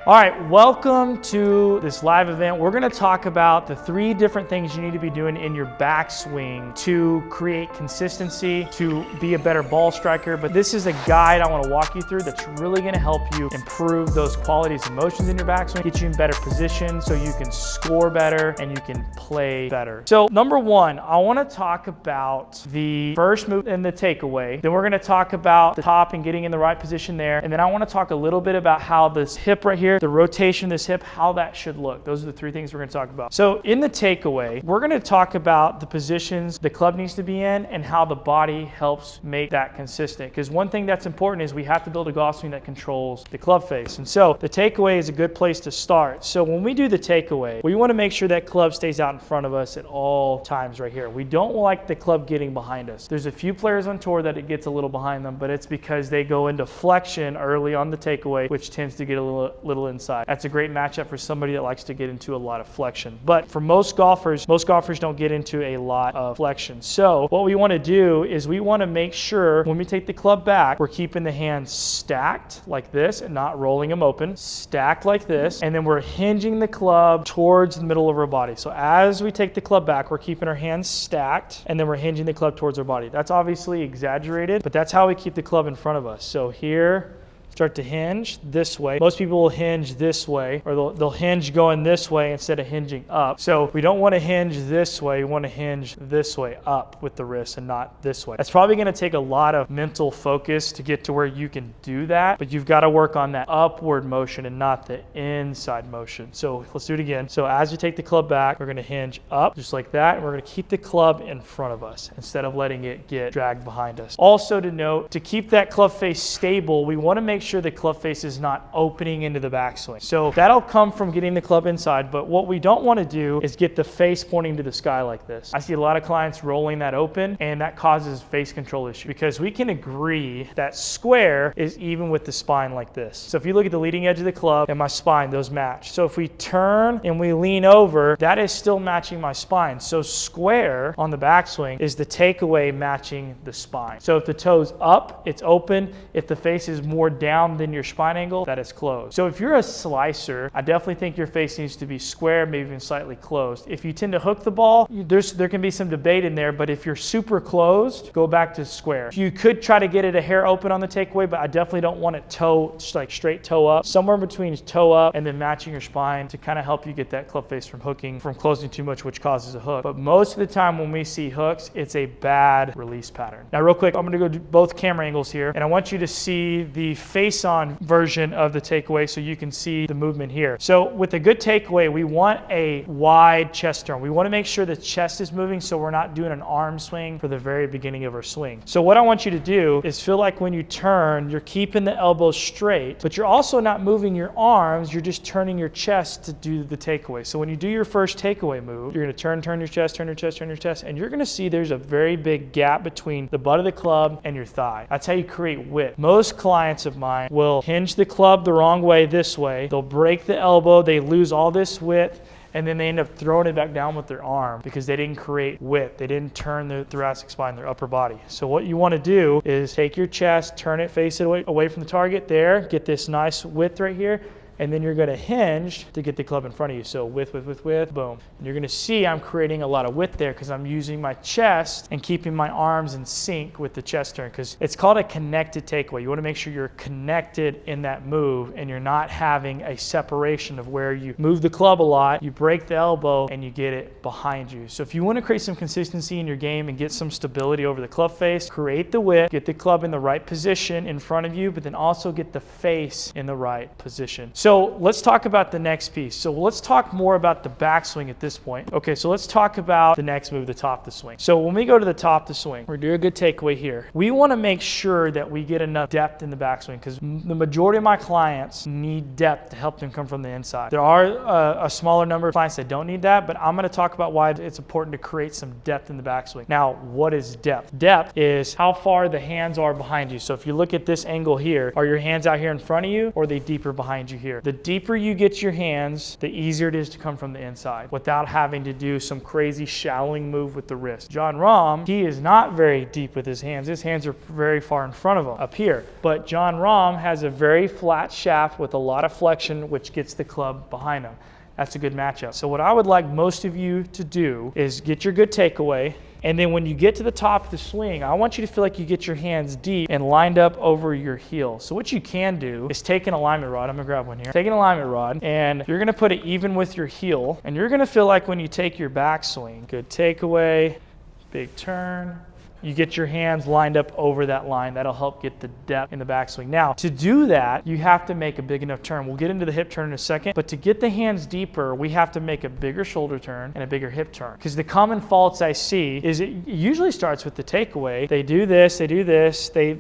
All right, welcome to this live event. We're gonna talk about the 3 different things you need to be doing in your backswing to create consistency, to be a better ball striker. But this is a guide I wanna walk you through that's really gonna help you improve those qualities and motions in your backswing, get you in better position so you can score better and you can play better. So number 1, I wanna talk about the first move and the takeaway. Then we're gonna talk about the top and getting in the right position there. And then I wanna talk a little bit about how this hip right here, the rotation of this hip, how that should look. Those are the 3 things we're gonna talk about. So in the takeaway, we're gonna talk about the positions the club needs to be in and how the body helps make that consistent. Because one thing that's important is we have to build a golf swing that controls the club face. And so the takeaway is a good place to start. So when we do the takeaway, we wanna make sure that club stays out in front of us at all times right here. We don't like the club getting behind us. There's a few players on tour that it gets a little behind them, but it's because they go into flexion early on the takeaway, which tends to get a little inside. That's a great matchup for somebody that likes to get into a lot of flexion. But for most golfers don't get into a lot of flexion. So what we want to do is we want to make sure when we take the club back, we're keeping the hands stacked like this and not rolling them open, stacked like this, and then we're hinging the club towards the middle of our body. So as we take the club back, we're keeping our hands stacked and then we're hinging the club towards our body. That's obviously exaggerated, but that's how we keep the club in front of us. So here, start to hinge this way. Most people will hinge this way, or they'll hinge going this way instead of hinging up. So we don't want to hinge this way. We want to hinge this way up with the wrist and not this way. That's probably going to take a lot of mental focus to get to where you can do that, but you've got to work on that upward motion and not the inside motion. So let's do it again. So as we take the club back, we're going to hinge up just like that, and we're going to keep the club in front of us instead of letting it get dragged behind us. Also to note, to keep that club face stable, we want to make sure the club face is not opening into the backswing. So that'll come from getting the club inside, but what we don't want to do is get the face pointing to the sky like this. I see a lot of clients rolling that open, and that causes face control issue because we can agree that square is even with the spine like this. So if you look at the leading edge of the club and my spine, those match. So if we turn and we lean over, that is still matching my spine. So square on the backswing is the takeaway matching the spine. So if the toe's up, it's open. If the face is more down than your spine angle, that is closed. So if you're a slicer, I definitely think your face needs to be square, maybe even slightly closed. If you tend to hook the ball, there can be some debate in there, but if you're super closed, go back to square. You could try to get it a hair open on the takeaway, but I definitely don't want it like straight toe up. Somewhere between toe up and then matching your spine to kind of help you get that club face from hooking, from closing too much, which causes a hook. But most of the time when we see hooks, it's a bad release pattern. Now real quick, I'm gonna go do both camera angles here, and I want you to see the face-on version of the takeaway so you can see the movement here. So with a good takeaway, we want a wide chest turn. We want to make sure the chest is moving so we're not doing an arm swing for the very beginning of our swing. So what I want you to do is feel like when you turn, you're keeping the elbows straight, but you're also not moving your arms, you're just turning your chest to do the takeaway. So when you do your first takeaway move, you're going to turn your chest, turn your chest, turn your chest, and you're going to see there's a very big gap between the butt of the club and your thigh. That's how you create width. Most clients of mine will hinge the club the wrong way this way. They'll break the elbow, they lose all this width, and then they end up throwing it back down with their arm because they didn't create width. They didn't turn the thoracic spine, their upper body. So what you want to do is take your chest, turn it, face it away from the target there, get this nice width right here, and then you're going to hinge to get the club in front of you. So width, boom. And you're going to see I'm creating a lot of width there because I'm using my chest and keeping my arms in sync with the chest turn, because it's called a connected takeaway. You want to make sure you're connected in that move and you're not having a separation of where you move the club a lot, you break the elbow, and you get it behind you. So if you want to create some consistency in your game and get some stability over the club face, create the width, get the club in the right position in front of you, but then also get the face in the right position. So let's talk about the next piece. So let's talk more about the backswing at this point. Okay, so let's talk about the next move, the top of the swing. So when we go to the top of the swing, we're doing a good takeaway here. We want to make sure that we get enough depth in the backswing because the majority of my clients need depth to help them come from the inside. There are a smaller number of clients that don't need that, but I'm going to talk about why it's important to create some depth in the backswing. Now, what is depth? Depth is how far the hands are behind you. So if you look at this angle here, are your hands out here in front of you or are they deeper behind you here? here. The deeper you get your hands, the easier it is to come from the inside without having to do some crazy shallowing move with the wrist. Jon Rahm, he is not very deep with his hands. His hands are very far in front of him, up here. But Jon Rahm has a very flat shaft with a lot of flexion, which gets the club behind him. That's a good matchup. So what I would like most of you to do is get your good takeaway, and then when you get to the top of the swing, I want you to feel like you get your hands deep and lined up over your heel. So what you can do is take an alignment rod. I'm gonna grab one here. Take an alignment rod, and you're gonna put it even with your heel, and you're gonna feel like when you take your backswing, good takeaway, big turn, you get your hands lined up over that line. That'll help get the depth in the backswing. Now, to do that, you have to make a big enough turn. We'll get into the hip turn in a second, but to get the hands deeper, we have to make a bigger shoulder turn and a bigger hip turn. Because the common faults I see is it usually starts with the takeaway. They do this,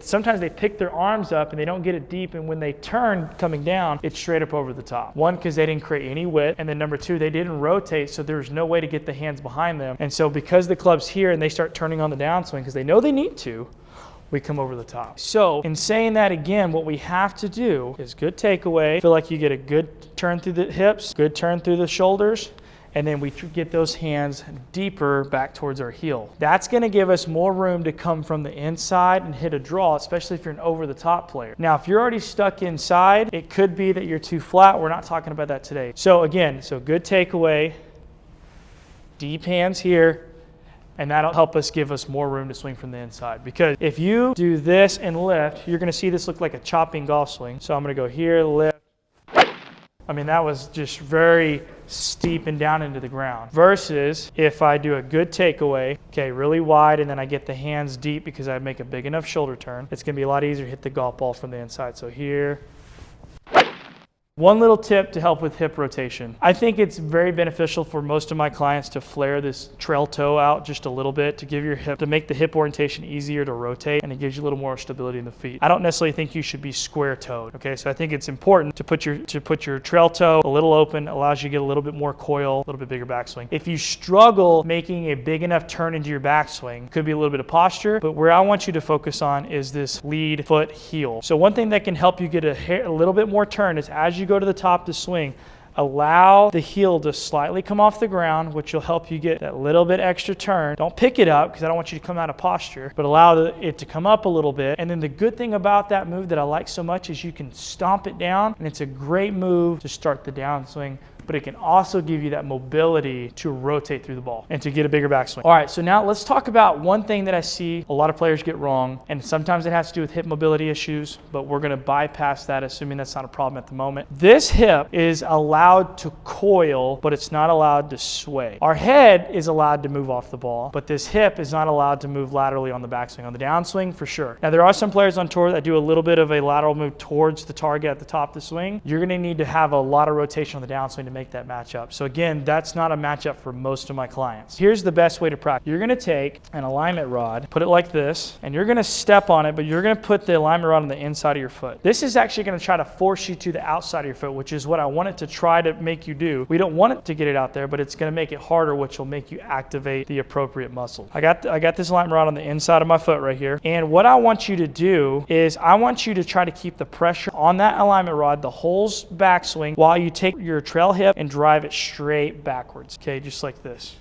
sometimes they pick their arms up and they don't get it deep, and when they turn coming down, it's straight up over the top. One, because they didn't create any width, and then number two, they didn't rotate, so there's no way to get the hands behind them. And so because the club's here and they start turning on the downswing, because they know they need to, we come over the top. So in saying that again, what we have to do is good takeaway, feel like you get a good turn through the hips, good turn through the shoulders, and then we get those hands deeper back towards our heel. That's gonna give us more room to come from the inside and hit a draw, especially if you're an over the top player. Now, if you're already stuck inside, it could be that you're too flat. We're not talking about that today. So again, good takeaway, deep hands here, and that'll help us give us more room to swing from the inside. Because if you do this and lift, you're gonna see this look like a chopping golf swing. So I'm gonna go here, lift. I mean, that was just very steep and down into the ground. Versus if I do a good takeaway, okay, really wide, and then I get the hands deep because I make a big enough shoulder turn, it's gonna be a lot easier to hit the golf ball from the inside. So here. One little tip to help with hip rotation. I think it's very beneficial for most of my clients to flare this trail toe out just a little bit to give your hip, to make the hip orientation easier to rotate, and it gives you a little more stability in the feet. I don't necessarily think you should be square toed, okay? So I think it's important to put your trail toe a little open, allows you to get a little bit more coil, a little bit bigger backswing. If you struggle making a big enough turn into your backswing, could be a little bit of posture, but where I want you to focus on is this lead foot heel. So one thing that can help you get a little bit more turn is as you go to the top to swing, allow the heel to slightly come off the ground, which will help you get that little bit extra turn. Don't pick it up because I don't want you to come out of posture, but allow it to come up a little bit. And then the good thing about that move that I like so much is you can stomp it down, and it's a great move to start the downswing, but it can also give you that mobility to rotate through the ball and to get a bigger backswing. All right, so now let's talk about one thing that I see a lot of players get wrong, and sometimes it has to do with hip mobility issues, but we're gonna bypass that, assuming that's not a problem at the moment. This hip is allowed to coil, but it's not allowed to sway. Our head is allowed to move off the ball, but this hip is not allowed to move laterally on the backswing. On the downswing, for sure. Now, there are some players on tour that do a little bit of a lateral move towards the target at the top of the swing. You're gonna need to have a lot of rotation on the downswing to make that matchup. So again, that's not a matchup for most of my clients. Here's the best way to practice. You're gonna take an alignment rod, put it like this, and you're gonna step on it, but you're gonna put the alignment rod on the inside of your foot. This is actually gonna try to force you to the outside of your foot, which is what I want it to try to make you do. We don't want it to get it out there, but it's gonna make it harder, which will make you activate the appropriate muscle. I got this alignment rod on the inside of my foot right here. And what I want you to do is I want you to try to keep the pressure on that alignment rod, the whole backswing, while you take your trail hip and drive it straight backwards, okay, just like this.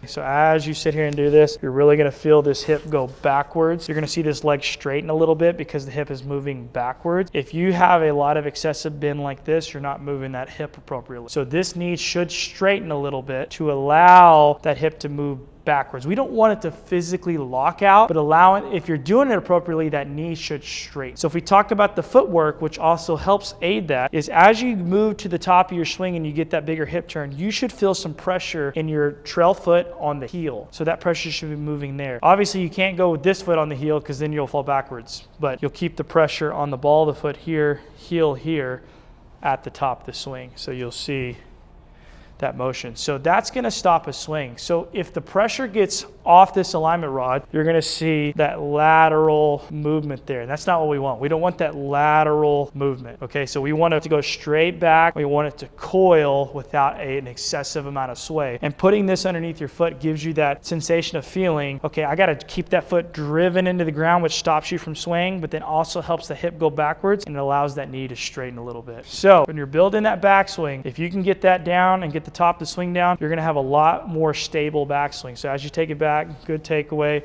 So as you sit here and do this, you're really gonna feel this hip go backwards. You're gonna see this leg straighten a little bit because the hip is moving backwards. If you have a lot of excessive bend like this, you're not moving that hip appropriately. So this knee should straighten a little bit to allow that hip to move backwards. We don't want it to physically lock out, but allow it, if you're doing it appropriately, that knee should straighten. So if we talk about the footwork, which also helps aid that, is as you move to the top of your swing and you get that bigger hip turn, you should feel some pressure in your trail foot on the heel. So that pressure should be moving there. Obviously you can't go with this foot on the heel because then you'll fall backwards, but you'll keep the pressure on the ball of the foot here, heel here, at the top of the swing. So you'll see that motion. So that's gonna stop a swing. So if the pressure gets off this alignment rod, you're gonna see that lateral movement there. And that's not what we want. We don't want that lateral movement, okay? So we want it to go straight back. We want it to coil without an excessive amount of sway. And putting this underneath your foot gives you that sensation of feeling, okay, I gotta keep that foot driven into the ground, which stops you from swaying, but then also helps the hip go backwards and it allows that knee to straighten a little bit. So when you're building that backswing, if you can get that down and get the top of the swing down, you're gonna have a lot more stable backswing. So as you take it back, good takeaway,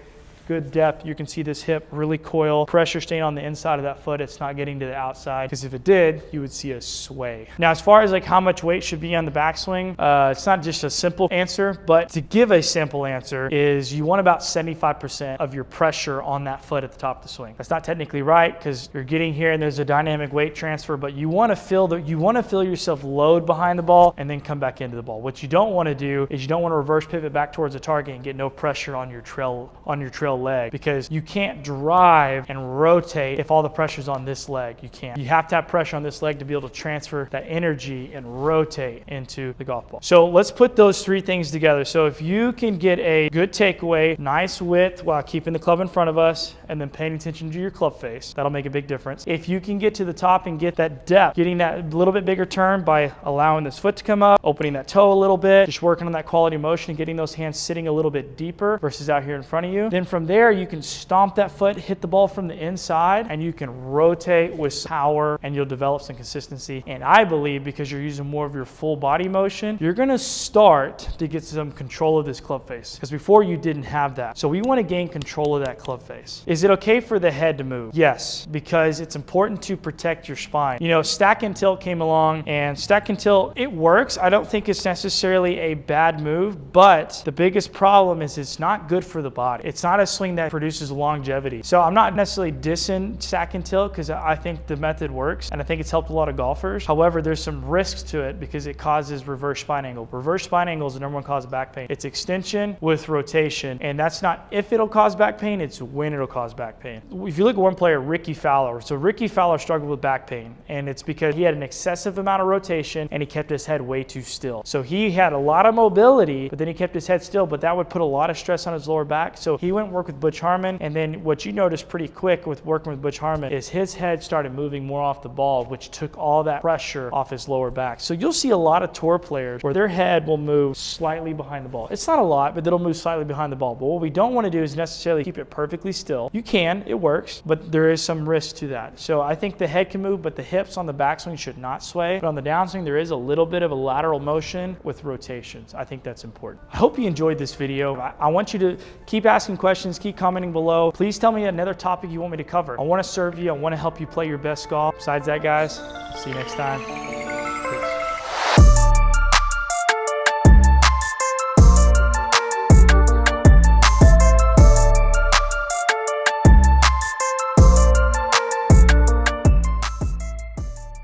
good depth. You can see this hip really coil, pressure staying on the inside of that foot. It's not getting to the outside, because if it did, you would see a sway. Now, as far as like how much weight should be on the backswing, it's not just a simple answer, but to give a simple answer is you want about 75% of your pressure on that foot at the top of the swing. That's not technically right, because you're getting here and there's a dynamic weight transfer, but you want to feel yourself load behind the ball and then come back into the ball. What you don't want to do is you don't want to reverse pivot back towards the target and get no pressure on your trail leg, because you can't drive and rotate if all the pressure's on this leg. You can't. You have to have pressure on this leg to be able to transfer that energy and rotate into the golf ball. So let's put those three things together. So if you can get a good takeaway, nice width while keeping the club in front of us and then paying attention to your club face, that'll make a big difference. If you can get to the top and get that depth, getting that little bit bigger turn by allowing this foot to come up, opening that toe a little bit, just working on that quality motion and getting those hands sitting a little bit deeper versus out here in front of you, then from there you can stomp that foot, hit the ball from the inside, and you can rotate with power and you'll develop some consistency. And I believe because you're using more of your full body motion, you're gonna start to get some control of this club face, because before you didn't have that. So we want to gain control of that club face. Is it okay for the head to move? Yes, because it's important to protect your spine. You know, stack and tilt came along, and stack and tilt, it works. I don't think it's necessarily a bad move, but the biggest problem is it's not good for the body. It's not a swing that produces longevity. So I'm not necessarily dissing stack and tilt, because I think the method works and I think it's helped a lot of golfers. However, there's some risks to it because it causes reverse spine angle. Reverse spine angle is the number one cause of back pain. It's extension with rotation, and that's not if it'll cause back pain, it's when it'll cause back pain. If you look at one player, Ricky Fowler. So Ricky Fowler struggled with back pain, and it's because he had an excessive amount of rotation and he kept his head way too still. So he had a lot of mobility, but then he kept his head still, but that would put a lot of stress on his lower back. So he went and worked with Butch Harmon, and then what you noticed pretty quick with working with Butch Harmon is his head started moving more off the ball, which took all that pressure off his lower back. So you'll see a lot of tour players where their head will move slightly behind the ball. It's not a lot, but it'll move slightly behind the ball. But what we don't want to do is necessarily keep it perfectly still. You can, it works, but there is some risk to that. So I think the head can move, but the hips on the backswing should not sway. But on the downswing, there is a little bit of a lateral motion with rotations. I think that's important. I hope you enjoyed this video. I want you to keep asking questions, keep commenting below. Please tell me another topic you want me to cover. I want to serve you. I want to help you play your best golf. Besides that, guys, see you next time.